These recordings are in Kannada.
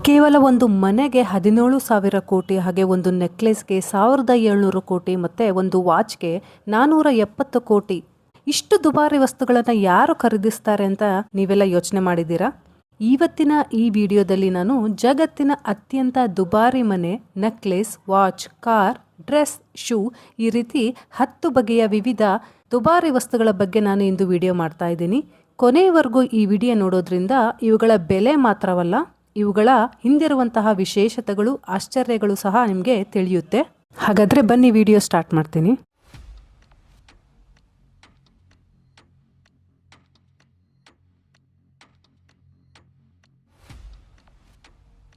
ಕೇವಲ ಒಂದು ಮನೆಗೆ 17,000 ಕೋಟಿ, ಹಾಗೆ ಒಂದು ನೆಕ್ಲೆಸ್ಗೆ 1,700 ಕೋಟಿ, ಮತ್ತು ಒಂದು ವಾಚ್ಗೆ 470 ಕೋಟಿ. ಇಷ್ಟು ದುಬಾರಿ ವಸ್ತುಗಳನ್ನು ಯಾರು ಖರೀದಿಸ್ತಾರೆ ಅಂತ ನೀವೆಲ್ಲ ಯೋಚನೆ ಮಾಡಿದ್ದೀರಾ? ಇವತ್ತಿನ ಈ ವಿಡಿಯೋದಲ್ಲಿ ನಾನು ಜಗತ್ತಿನ ಅತ್ಯಂತ ದುಬಾರಿ ಮನೆ, necklace, watch, car, dress, shoe, ಈ ರೀತಿ 10 ಬಗೆಯ ವಿವಿಧ ದುಬಾರಿ ವಸ್ತುಗಳ ಬಗ್ಗೆ ನಾನು ಇಂದು ವಿಡಿಯೋ ಮಾಡ್ತಾ ಇದ್ದೀನಿ. ಕೊನೆಯವರೆಗೂ ಈ ವಿಡಿಯೋ ನೋಡೋದ್ರಿಂದ ಇವುಗಳ ಬೆಲೆ ಮಾತ್ರವಲ್ಲ, ಇವುಗಳ ಹಿಂದಿರುವಂತಹ ವಿಶೇಷತೆಗಳು, ಆಶ್ಚರ್ಯಗಳು ಸಹ ನಿಮಗೆ ತಿಳಿಯುತ್ತೆ. ಹಾಗಾದರೆ ಬನ್ನಿ ವಿಡಿಯೋ ಸ್ಟಾರ್ಟ್ ಮಾಡ್ತೀನಿ.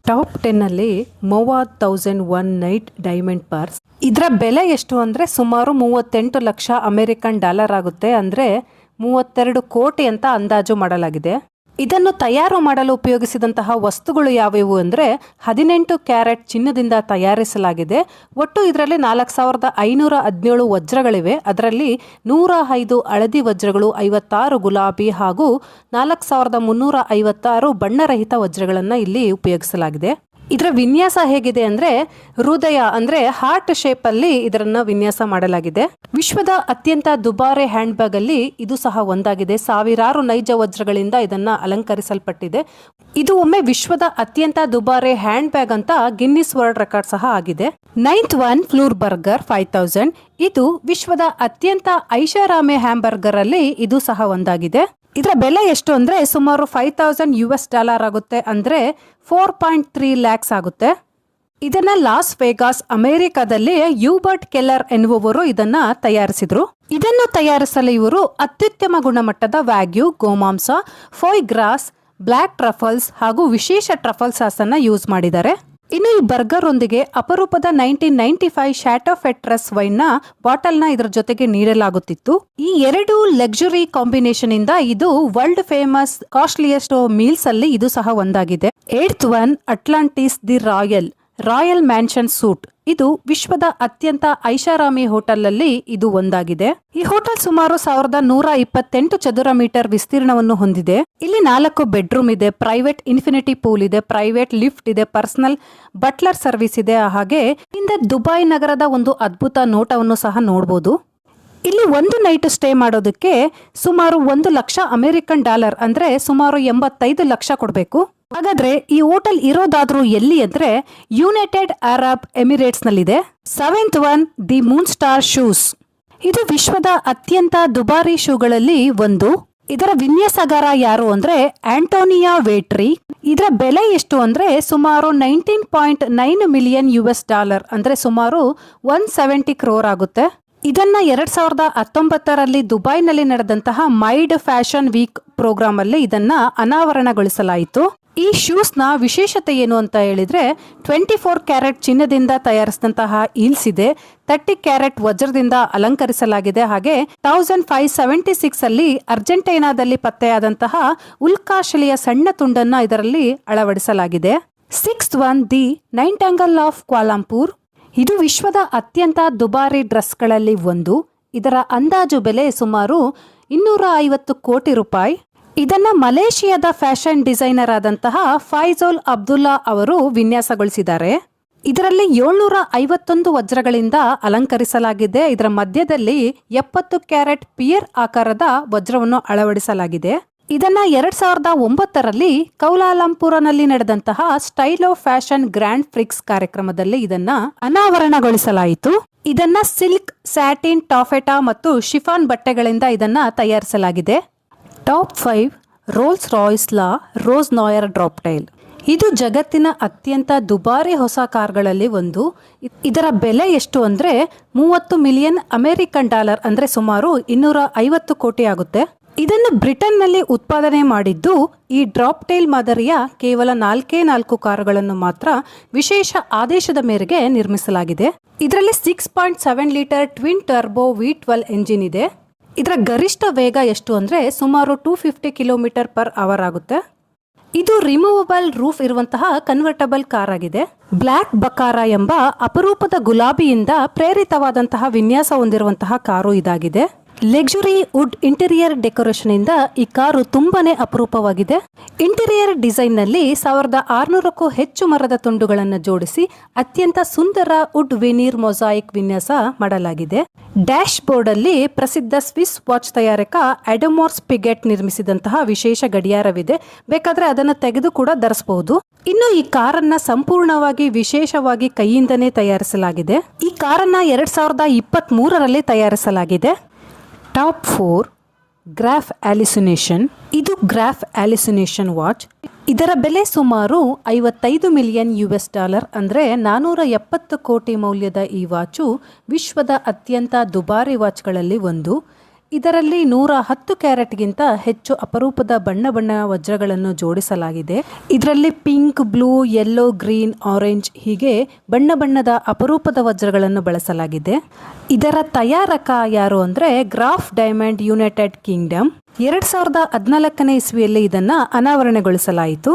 ಟಾಪ್ 10ನಲ್ಲಿ ಮೊವಾದ್ 1001 ನೈಟ್ ಡೈಮಂಡ್ ಪರ್ಸ್. ಇದರ ಬೆಲೆ ಎಷ್ಟು ಅಂದರೆ ಸುಮಾರು 38 ಲಕ್ಷ ಅಮೆರಿಕನ್ ಡಾಲರ್ ಆಗುತ್ತೆ, ಅಂದರೆ 32 ಕೋಟಿ ಅಂತ ಅಂದಾಜು ಮಾಡಲಾಗಿದೆ. ಇದನ್ನು ತಯಾರು ಮಾಡಲು ಉಪಯೋಗಿಸಿದಂತಹ ವಸ್ತುಗಳು ಯಾವುವು ಅಂದರೆ 18 ಕ್ಯಾರೆಟ್ ಚಿನ್ನದಿಂದ ತಯಾರಿಸಲಾಗಿದೆ. ಒಟ್ಟು ಇದರಲ್ಲಿ 4,517 ವಜ್ರಗಳಿವೆ. ಅದರಲ್ಲಿ 105 ಹಳದಿ ವಜ್ರಗಳು, 56 ಗುಲಾಬಿ ಹಾಗೂ 4,356 ಬಣ್ಣರಹಿತ ವಜ್ರಗಳನ್ನು ಇಲ್ಲಿ ಉಪಯೋಗಿಸಲಾಗಿದೆ. ಇದರ ವಿನ್ಯಾಸ ಹೇಗಿದೆ ಅಂದರೆ ಹೃದಯ ಅಂದರೆ ಹಾರ್ಟ್ ಶೇಪ್ ಅಲ್ಲಿ ಇದರನ್ನ ವಿನ್ಯಾಸ ಮಾಡಲಾಗಿದೆ. ವಿಶ್ವದ ಅತ್ಯಂತ ದುಬಾರಿ ಹ್ಯಾಂಡ್ ಬ್ಯಾಗ್ ಅಲ್ಲಿ ಇದು ಸಹ ಒಂದಾಗಿದೆ. ಸಾವಿರಾರು ನೈಜ ವಜ್ರಗಳಿಂದ ಇದನ್ನ ಅಲಂಕರಿಸಲ್ಪಟ್ಟಿದೆ. ಇದು ಒಮ್ಮೆ ವಿಶ್ವದ ಅತ್ಯಂತ ದುಬಾರಿ ಹ್ಯಾಂಡ್ ಬ್ಯಾಗ್ ಅಂತ ಗಿನ್ನಿಸ್ ವರ್ಲ್ಡ್ ರೆಕಾರ್ಡ್ ಸಹ ಆಗಿದೆ. 9th one Fleure burger 5000. ಇದು ವಿಶ್ವದ ಅತ್ಯಂತ ಐಷಾರಾಮಿ ಹ್ಯಾಂಬರ್ಗರ್ ಅಲ್ಲಿ ಇದು ಸಹ ಒಂದಾಗಿದೆ. ಇದರ ಬೆಲೆ ಎಷ್ಟು ಅಂದ್ರೆ ಸುಮಾರು $5,000 ಆಗುತ್ತೆ, ಅಂದ್ರೆ 4.3 lakhs ಆಗುತ್ತೆ. ಇದನ್ನ ಲಾಸ್ ವೇಗಾಸ್ ಅಮೆರಿಕಾದಲ್ಲಿ ಯೂಬರ್ಟ್ ಕೆಲ್ಲರ್ ಎನ್ನುವವರು ಇದನ್ನ ತಯಾರಿಸಿದ್ರು. ಇದನ್ನು ತಯಾರಿಸಲು ಇವರು ಅತ್ಯುತ್ತಮ ಗುಣಮಟ್ಟದ ವ್ಯಾಗ್ಯೂ ಗೋಮಾಂಸ, ಫೋಯ್ ಗ್ರಾಸ್, ಬ್ಲ್ಯಾಕ್ ಟ್ರಫಲ್ಸ್ ಹಾಗೂ ವಿಶೇಷ ಟ್ರಫಲ್ ಸಾಸ್ ಅನ್ನ ಯೂಸ್ ಮಾಡಿದ್ದಾರೆ. ಇನ್ನು ಈ ಬರ್ಗರ್ ಒಂದಿಗೆ ಅಪರೂಪದ 1995 ಶಾಟೋ ಫೆಟ್ರಸ್ ವೈನ್ ನ ಬಾಟಲ್ ನ ಇದರ ಜೊತೆಗೆ ನೀಡಲಾಗುತ್ತಿತ್ತು. ಈ ಎರಡು ಲಕ್ಸುರಿ ಕಾಂಬಿನೇಷನ್ ಇಂದ ಇದು ವರ್ಲ್ಡ್ ಫೇಮಸ್ ಕಾಸ್ಟ್ಲಿಯೆಸ್ಟ್ ಮೀಲ್ಸ್ ಅಲ್ಲಿ ಇದು ಸಹ ಒಂದಾಗಿದೆ. 8th one Atlantis the royal mansion suite. ಇದು ವಿಶ್ವದ ಅತ್ಯಂತ ಐಷಾರಾಮಿ ಹೋಟೆಲ್ ಅಲ್ಲಿ ಇದು ಒಂದಾಗಿದೆ. ಈ ಹೋಟೆಲ್ ಸುಮಾರು 1,128 ಚದುರ ಮೀಟರ್ ವಿಸ್ತೀರ್ಣವನ್ನು ಹೊಂದಿದೆ. ಇಲ್ಲಿ 4 ಬೆಡ್ರೂಮ್ ಇದೆ, ಪ್ರೈವೇಟ್ ಇನ್ಫಿನಿಟಿ ಪೂಲ್ ಇದೆ, ಪ್ರೈವೇಟ್ ಲಿಫ್ಟ್ ಇದೆ, ಪರ್ಸನಲ್ ಬಟ್ಲರ್ ಸರ್ವಿಸ್ ಇದೆ. ಹಾಗೆ ಇಂದ ದುಬೈ ನಗರದ ಒಂದು ಅದ್ಭುತ ನೋಟವನ್ನು ಸಹ ನೋಡಬಹುದು. ಇಲ್ಲಿ ಒಂದು ನೈಟ್ ಸ್ಟೇ ಮಾಡೋದಕ್ಕೆ ಸುಮಾರು $1,00,000 ಅಮೆರಿಕನ್ ಡಾಲರ್, ಅಂದ್ರೆ ಸುಮಾರು 85 ಲಕ್ಷ ಕೊಡಬೇಕು. ಹಾಗಾದ್ರೆ ಈ ಹೋಟೆಲ್ ಇರೋದಾದ್ರೂ ಎಲ್ಲಿ ಅಂದ್ರೆ ಯುನೈಟೆಡ್ ಅರಬ್ ಎಮಿರೇಟ್ಸ್ ನಲ್ಲಿದೆ. 7th one the Moon star shoes. ಇದು ವಿಶ್ವದ ಅತ್ಯಂತ ದುಬಾರಿ ಶೂಗಳಲ್ಲಿ ಒಂದು. ಇದರ ವಿನ್ಯಾಸಗಾರ ಯಾರು ಅಂದ್ರೆ ಆಂಟೋನಿಯಾ ವೇಟ್ರಿ. ಇದರ ಬೆಲೆ ಎಷ್ಟು ಅಂದ್ರೆ ಸುಮಾರು $19.9 ಮಿಲಿಯನ್, ಅಂದ್ರೆ ಸುಮಾರು 170 crore ಆಗುತ್ತೆ. ಇದನ್ನ 2019ರಲ್ಲಿ ದುಬೈನಲ್ಲಿ ನಡೆದಂತಹ ಮೈಡ್ ಫ್ಯಾಷನ್ ವೀಕ್ ಪ್ರೋಗ್ರಾಮ್ ಅಲ್ಲಿ ಇದನ್ನ ಅನಾವರಣಗೊಳಿಸಲಾಯಿತು. ಈ ಶೂಸ್ ನ ವಿಶೇಷತೆ ಏನು ಅಂತ ಹೇಳಿದ್ರೆ 24 ಕ್ಯಾರೆಟ್ ಚಿನ್ನದಿಂದ ತಯಾರಿಸಿದಂತಹ ಹೀಲ್ಸ್ ಇದೆ, 30 ಕ್ಯಾರೆಟ್ ವಜ್ರದಿಂದ ಅಲಂಕರಿಸಲಾಗಿದೆ. ಹಾಗೆ 1576 ಅಲ್ಲಿ ಅರ್ಜೆಂಟೈನಾದಲ್ಲಿ ಪತ್ತೆಯಾದಂತಹ ಉಲ್ಕಾಶಿಲೆಯ ಸಣ್ಣ ತುಂಡನ್ನ ಇದರಲ್ಲಿ ಅಳವಡಿಸಲಾಗಿದೆ. 6th one the nightingale of Kuala Lumpur. ಇದು ವಿಶ್ವದ ಅತ್ಯಂತ ದುಬಾರಿ ಡ್ರೆಸ್ಗಳಲ್ಲಿ ಒಂದು. ಇದರ ಅಂದಾಜು ಬೆಲೆ ಸುಮಾರು 250 ಕೋಟಿ ರೂಪಾಯಿ. ಇದನ್ನ ಮಲೇಷಿಯಾದ ಫ್ಯಾಷನ್ ಡಿಸೈನರ್ ಆದಂತಹ ಫೈಜೋಲ್ ಅಬ್ದುಲ್ಲಾ ಅವರು ವಿನ್ಯಾಸಗೊಳಿಸಿದ್ದಾರೆ. ಇದರಲ್ಲಿ 751 ವಜ್ರಗಳಿಂದ ಅಲಂಕರಿಸಲಾಗಿದೆ. ಇದರ ಮಧ್ಯದಲ್ಲಿ 70 ಕ್ಯಾರೆಟ್ ಪಿಯರ್ ಆಕಾರದ ವಜ್ರವನ್ನು ಅಳವಡಿಸಲಾಗಿದೆ. ಇದನ್ನ 2009ರಲ್ಲಿ ಕೌಲಾಲಂಪುರನಲ್ಲಿ ನಡೆದಂತಹ style of fashion grand Prix ಕಾರ್ಯಕ್ರಮದಲ್ಲಿ ಇದನ್ನ ಅನಾವರಣಗೊಳಿಸಲಾಯಿತು. ಇದನ್ನ ಸಿಲ್ಕ್, ಸ್ಯಾಟಿನ್, ಟಾಫೆಟಾ ಮತ್ತು ಶಿಫಾನ್ ಬಟ್ಟೆಗಳಿಂದ ಇದನ್ನ ತಯಾರಿಸಲಾಗಿದೆ. Top 5 Rolls Royce Rose Noir Droptail. ಇದು ಜಗತ್ತಿನ ಅತ್ಯಂತ ದುಬಾರಿ ಹೊಸ ಕಾರ್ಗಳಲ್ಲಿ ಒಂದು. ಇದರ ಬೆಲೆ ಎಷ್ಟು ಅಂದ್ರೆ 30 ಮಿಲಿಯನ್ ಅಮೆರಿಕನ್ ಡಾಲರ್, ಅಂದ್ರೆ ಸುಮಾರು 250 ಕೋಟಿ ಆಗುತ್ತೆ. ಇದನ್ನು ಬ್ರಿಟನ್ನಲ್ಲಿ ಉತ್ಪಾದನೆ ಮಾಡಿದ್ದು. ಈ ಡ್ರಾಪ್ ಟೈಲ್ ಮಾದರಿಯ ಕೇವಲ 4 ಕಾರುಗಳನ್ನು ಮಾತ್ರ ವಿಶೇಷ ಆದೇಶದ ಮೇರೆಗೆ ನಿರ್ಮಿಸಲಾಗಿದೆ. ಇದರಲ್ಲಿ 6.7 litre twin turbo V12 engine ಇದೆ. ಇದರ ಗರಿಷ್ಠ ವೇಗ ಎಷ್ಟು ಅಂದ್ರೆ ಸುಮಾರು 250 km/h ಆಗುತ್ತೆ. ಇದು ರಿಮೂವಬಲ್ ರೂಫ್ ಇರುವಂತಹ ಕನ್ವರ್ಟಬಲ್ ಕಾರ್ ಆಗಿದೆ. ಬ್ಲ್ಯಾಕ್ ಬಕಾರ ಎಂಬ ಅಪರೂಪದ ಗುಲಾಬಿಯಿಂದ ಪ್ರೇರಿತವಾದಂತಹ ವಿನ್ಯಾಸ ಹೊಂದಿರುವಂತಹ ಕಾರು ಇದಾಗಿದೆ. ಲಕ್ಸುರಿ ವುಡ್ ಇಂಟೀರಿಯರ್ ಡೆಕೋರೇಷನ್ ಇಂದ ಈ ಕಾರು ತುಂಬಾನೇ ಅಪರೂಪವಾಗಿದೆ. ಇಂಟೀರಿಯರ್ ಡಿಸೈನ್ ನಲ್ಲಿ 1600ಕ್ಕೂ ಹೆಚ್ಚು ಮರದ ತುಂಡುಗಳನ್ನು ಜೋಡಿಸಿ ಅತ್ಯಂತ ಸುಂದರ ವುಡ್ ವೆನೀರ್ ಮೊಸಾಯಿಕ್ ವಿನ್ಯಾಸ ಮಾಡಲಾಗಿದೆ. ಡ್ಯಾಶ್ ಬೋರ್ಡ್ ಅಲ್ಲಿ ಪ್ರಸಿದ್ಧ ಸ್ವಿಸ್ ವಾಚ್ ತಯಾರಕ ಅಡಮೋರ್ಸ್ ಪಿಗೆಟ್ ನಿರ್ಮಿಸಿದಂತಹ ವಿಶೇಷ ಗಡಿಯಾರವಿದೆ. ಬೇಕಾದ್ರೆ ಅದನ್ನು ತೆಗೆದು ಕೂಡ ಧರಿಸಬಹುದು. ಇನ್ನು ಈ ಕಾರನ್ನ ಸಂಪೂರ್ಣವಾಗಿ ವಿಶೇಷವಾಗಿ ಕೈಯಿಂದನೇ ತಯಾರಿಸಲಾಗಿದೆ. ಈ ಕಾರನ್ನ 2023ರಲ್ಲಿ ತಯಾರಿಸಲಾಗಿದೆ. Top 4 graph ಅಲ್ಯೂಸಿನೇಷನ್. ಇದು ಗ್ರಾಫ್ ಅಲ್ಯೂಸಿನೇಷನ್ ವಾಚ್. ಇದರ ಬೆಲೆ ಸುಮಾರು $55 ಮಿಲಿಯನ್ ಅಂದ್ರೆ 470 ಕೋಟಿ ಮೌಲ್ಯದ ಈ ವಾಚು ವಿಶ್ವದ ಅತ್ಯಂತ ದುಬಾರಿ ವಾಚ್ಗಳಲ್ಲಿ ಒಂದು. ಇದರಲ್ಲಿ 110 ಕ್ಯಾರೆಟ್ಗಿಂತ ಹೆಚ್ಚು ಅಪರೂಪದ ಬಣ್ಣ ವಜ್ರಗಳನ್ನು ಜೋಡಿಸಲಾಗಿದೆ. ಇದರಲ್ಲಿ pink, blue, yellow, green, orange ಹೀಗೆ ಬಣ್ಣದ ಅಪರೂಪದ ವಜ್ರಗಳನ್ನು ಬಳಸಲಾಗಿದೆ. ಇದರ ತಯಾರಕ ಯಾರು ಅಂದ್ರೆ ಗ್ರಾಫ್ ಡೈಮಂಡ್ ಯುನೈಟೆಡ್ ಕಿಂಗ್ಡಮ್. 2014ನೇ ಇಸ್ವಿಯಲ್ಲಿ ಇದನ್ನ ಅನಾವರಣಗೊಳಿಸಲಾಯಿತು.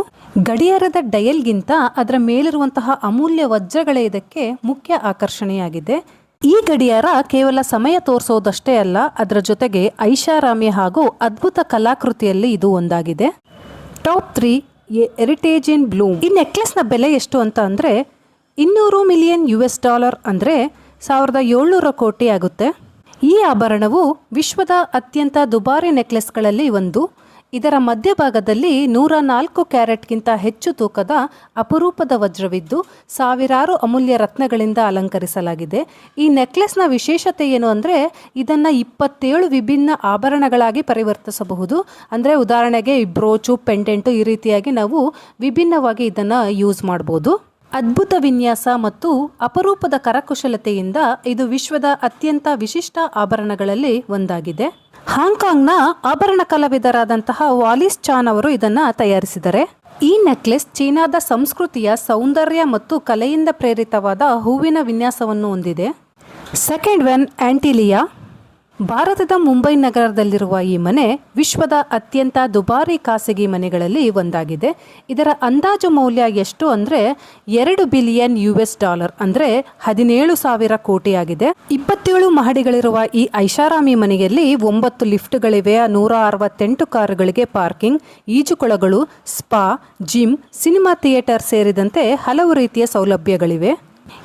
ಗಡಿಯಾರದ ಡಯಲ್ಗಿಂತ ಅದರ ಮೇಲಿರುವಂತಹ ಅಮೂಲ್ಯ ವಜ್ರಗಳೇ ಇದಕ್ಕೆ ಮುಖ್ಯ ಆಕರ್ಷಣೆಯಾಗಿದೆ. ಈ ಗಡಿಯಾರ ಕೇವಲ ಸಮಯ ತೋರಿಸೋದಷ್ಟೇ ಅಲ್ಲ, ಅದರ ಜೊತೆಗೆ ಐಷಾರಾಮಿ ಹಾಗೂ ಅದ್ಭುತ ಕಲಾಕೃತಿಯಲ್ಲಿ ಇದು ಒಂದಾಗಿದೆ. ಟಾಪ್ 3 ಹೆರಿಟೇಜ್ ಇನ್ ಬ್ಲೂಮ್. ಈ ನೆಕ್ಲೆಸ್ ನ ಬೆಲೆ ಎಷ್ಟು ಅಂತ ಅಂದ್ರೆ $200 ಮಿಲಿಯನ್ ಅಂದ್ರೆ 1700 ಕೋಟಿ ಆಗುತ್ತೆ. ಈ ಆಭರಣವು ವಿಶ್ವದ ಅತ್ಯಂತ ದುಬಾರಿ ನೆಕ್ಲೆಸ್ಗಳಲ್ಲಿ ಒಂದು. ಇದರ ಮಧ್ಯಭಾಗದಲ್ಲಿ 104 ಕ್ಯಾರೆಟ್ಗಿಂತ ಹೆಚ್ಚು ತೂಕದ ಅಪರೂಪದ ವಜ್ರವಿದ್ದು ಸಾವಿರಾರು ಅಮೂಲ್ಯ ರತ್ನಗಳಿಂದ ಅಲಂಕರಿಸಲಾಗಿದೆ. ಈ ನೆಕ್ಲೆಸ್ನ ವಿಶೇಷತೆ ಏನು ಅಂದರೆ ಇದನ್ನು 27 ವಿಭಿನ್ನ ಆಭರಣಗಳಾಗಿ ಪರಿವರ್ತಿಸಬಹುದು. ಅಂದರೆ ಉದಾಹರಣೆಗೆ ಬ್ರೋಚು, ಪೆಂಡೆಂಟು ಈ ರೀತಿಯಾಗಿ ನಾವು ವಿಭಿನ್ನವಾಗಿ ಇದನ್ನು ಯೂಸ್ ಮಾಡ್ಬೋದು. ಅದ್ಭುತ ವಿನ್ಯಾಸ ಮತ್ತು ಅಪರೂಪದ ಕರಕುಶಲತೆಯಿಂದ ಇದು ವಿಶ್ವದ ಅತ್ಯಂತ ವಿಶಿಷ್ಟ ಆಭರಣಗಳಲ್ಲಿ ಒಂದಾಗಿದೆ. ಹಾಂಗ್ಕಾಂಗ್ನ ಆಭರಣ ಕಲಾವಿದರಾದಂತಹ ವಾಲಿಸ್ ಚಾನ್ ಅವರು ಇದನ್ನ ತಯಾರಿಸಿದ್ದಾರೆ. ಈ ನೆಕ್ಲೆಸ್ ಚೀನಾದ ಸಂಸ್ಕೃತಿಯ ಸೌಂದರ್ಯ ಮತ್ತು ಕಲೆಯಿಂದ ಪ್ರೇರಿತವಾದ ಹೂವಿನ ವಿನ್ಯಾಸವನ್ನು ಹೊಂದಿದೆ. Second one Antilia. ಭಾರತದ ಮುಂಬೈ ನಗರದಲ್ಲಿರುವ ಈ ಮನೆ ವಿಶ್ವದ ಅತ್ಯಂತ ದುಬಾರಿ ಖಾಸಗಿ ಮನೆಗಳಲ್ಲಿ ಒಂದಾಗಿದೆ. ಇದರ ಅಂದಾಜು ಮೌಲ್ಯ ಎಷ್ಟು ಅಂದರೆ $2 ಬಿಲಿಯನ್ ಅಂದರೆ 17,000 ಕೋಟಿ ಆಗಿದೆ. 27 ಮಹಡಿಗಳಿರುವ ಈ ಐಷಾರಾಮಿ ಮನೆಯಲ್ಲಿ 9 ಲಿಫ್ಟ್ಗಳಿವೆ, 168 ಕಾರುಗಳಿಗೆ ಪಾರ್ಕಿಂಗ್, ಈಜುಕೊಳಗಳು, ಸ್ಪಾ, ಜಿಮ್, ಸಿನಿಮಾ ಥಿಯೇಟರ್ ಸೇರಿದಂತೆ ಹಲವು ರೀತಿಯ ಸೌಲಭ್ಯಗಳಿವೆ.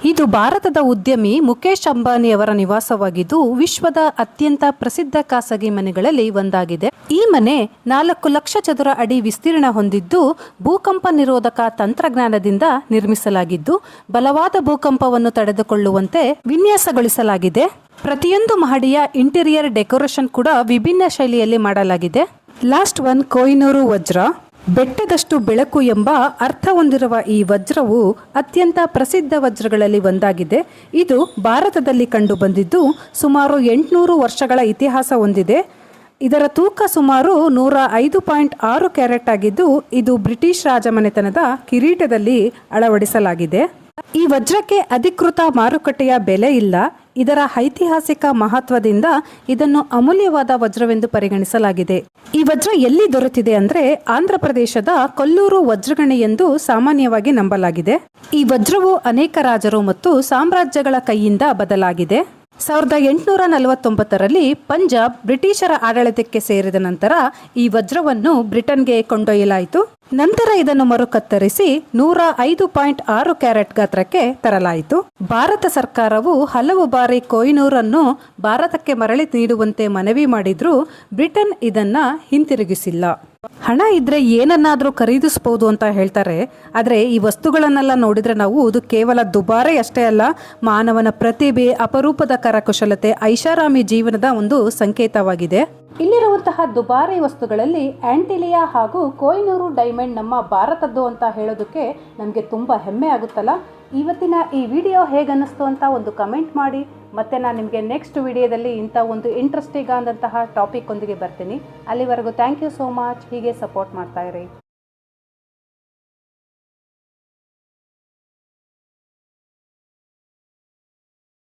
ಇದು ಭಾರತದ ಉದ್ಯಮಿ ಮುಕೇಶ್ ಅಂಬಾನಿಯವರ ನಿವಾಸವಾಗಿದ್ದು ವಿಶ್ವದ ಅತ್ಯಂತ ಪ್ರಸಿದ್ಧ ಖಾಸಗಿ ಮನೆಗಳಲ್ಲಿ ಒಂದಾಗಿದೆ. ಈ ಮನೆ 4 ಲಕ್ಷ ಚದುರ ಅಡಿ ವಿಸ್ತೀರ್ಣ ಹೊಂದಿದ್ದು ಭೂಕಂಪ ನಿರೋಧಕ ತಂತ್ರಜ್ಞಾನದಿಂದ ನಿರ್ಮಿಸಲಾಗಿದ್ದು ಬಲವಾದ ಭೂಕಂಪವನ್ನು ತಡೆದುಕೊಳ್ಳುವಂತೆ ವಿನ್ಯಾಸಗೊಳಿಸಲಾಗಿದೆ. ಪ್ರತಿಯೊಂದು ಮಹಡಿಯ ಇಂಟೀರಿಯರ್ ಡೆಕೋರೇಷನ್ ಕೂಡ ವಿಭಿನ್ನ ಶೈಲಿಯಲ್ಲಿ ಮಾಡಲಾಗಿದೆ. ಲಾಸ್ಟ್ ಒನ್ ಕೊಹಿನೂರು ವಜ್ರ. ಬೆಟ್ಟದಷ್ಟು ಬೆಳಕು ಎಂಬ ಅರ್ಥ ಹೊಂದಿರುವ ಈ ವಜ್ರವು ಅತ್ಯಂತ ಪ್ರಸಿದ್ಧ ವಜ್ರಗಳಲ್ಲಿ ಒಂದಾಗಿದೆ. ಇದು ಭಾರತದಲ್ಲಿ ಕಂಡುಬಂದಿದ್ದು ಸುಮಾರು 800 ವರ್ಷಗಳ ಇತಿಹಾಸ ಹೊಂದಿದೆ. ಇದರ ತೂಕ ಸುಮಾರು 105.6 ಕ್ಯಾರೆಟ್ ಆಗಿದ್ದು ಇದು ಬ್ರಿಟಿಷ್ ರಾಜಮನೆತನದ ಕಿರೀಟದಲ್ಲಿ ಅಳವಡಿಸಲಾಗಿದೆ. ಈ ವಜ್ರಕ್ಕೆ ಅಧಿಕೃತ ಮಾರುಕಟ್ಟೆಯ ಬೆಲೆ ಇಲ್ಲ. ಇದರ ಐತಿಹಾಸಿಕ ಮಹತ್ವದಿಂದ ಇದನ್ನು ಅಮೂಲ್ಯವಾದ ವಜ್ರವೆಂದು ಪರಿಗಣಿಸಲಾಗಿದೆ. ಈ ವಜ್ರ ಎಲ್ಲಿ ದೊರೆತಿದೆ ಅಂದ್ರೆ ಆಂಧ್ರ ಪ್ರದೇಶದ ಕೊಲ್ಲೂರು ವಜ್ರಗಣಿ ಎಂದು ಸಾಮಾನ್ಯವಾಗಿ ನಂಬಲಾಗಿದೆ. ಈ ವಜ್ರವು ಅನೇಕ ರಾಜರು ಮತ್ತು ಸಾಮ್ರಾಜ್ಯಗಳ ಕೈಯಿಂದ ಬದಲಾಗಿದೆ. 1849ರಲ್ಲಿ ಪಂಜಾಬ್ ಬ್ರಿಟಿಷರ ಆಡಳಿತಕ್ಕೆ ಸೇರಿದ ನಂತರ ಈ ವಜ್ರವನ್ನು ಬ್ರಿಟನ್ಗೆ ಕೊಂಡೊಯ್ಯಲಾಯಿತು. ನಂತರ ಇದನ್ನು ಮರುಕತ್ತರಿಸಿ 105.6 ಕ್ಯಾರೆಟ್ ಗಾತ್ರಕ್ಕೆ ತರಲಾಯಿತು. ಭಾರತ ಸರ್ಕಾರವು ಹಲವು ಬಾರಿ ಕೊಹಿನೂರನ್ನು ಭಾರತಕ್ಕೆ ಮರಳಿ ನೀಡುವಂತೆ ಮನವಿ ಮಾಡಿದ್ರೂ ಬ್ರಿಟನ್ ಇದನ್ನ ಹಿಂತಿರುಗಿಸಿಲ್ಲ. ಹಣ ಇದ್ರೆ ಏನನ್ನಾದ್ರೂ ಖರೀದಿಸಬಹುದು ಅಂತ ಹೇಳ್ತಾರೆ. ಆದರೆ ಈ ವಸ್ತುಗಳನ್ನೆಲ್ಲ ನೋಡಿದ್ರೆ ನಾವು ಇದು ಕೇವಲ ದುಬಾರಿ ಅಷ್ಟೇ ಅಲ್ಲ, ಮಾನವನ ಪ್ರತಿಭೆ, ಅಪರೂಪದ ಕರಕುಶಲತೆ, ಐಷಾರಾಮಿ ಜೀವನದ ಒಂದು ಸಂಕೇತವಾಗಿದೆ. ಇಲ್ಲಿರುವಂತಹ ದುಬಾರಿ ವಸ್ತುಗಳಲ್ಲಿ ಆಂಟಿಲಿಯಾ ಹಾಗೂ ಕೊಹಿನೂರು ಡೈಮಂಡ್ ನಮ್ಮ ಭಾರತದ್ದು ಅಂತ ಹೇಳೋದಕ್ಕೆ ನಮಗೆ ತುಂಬ ಹೆಮ್ಮೆ ಆಗುತ್ತಲ್ಲ. ಇವತ್ತಿನ ಈ ವಿಡಿಯೋ ಹೇಗನ್ನಿಸ್ತು ಅಂತ ಒಂದು ಕಮೆಂಟ್ ಮಾಡಿ. ಮತ್ತೆ ನಾನು ನಿಮಗೆ ನೆಕ್ಸ್ಟ್ ವಿಡಿಯೋದಲ್ಲಿ ಇಂಥ ಒಂದು ಇಂಟ್ರೆಸ್ಟಿಂಗ್ ಆದಂತಹ ಟಾಪಿಕ್ ಒಂದಿಗೆ ಬರ್ತೀನಿ. ಅಲ್ಲಿವರೆಗೂ ಥ್ಯಾಂಕ್ ಯು ಸೋ ಮಚ್. ಹೀಗೆ ಸಪೋರ್ಟ್ ಮಾಡ್ತಾ ಇರಿ.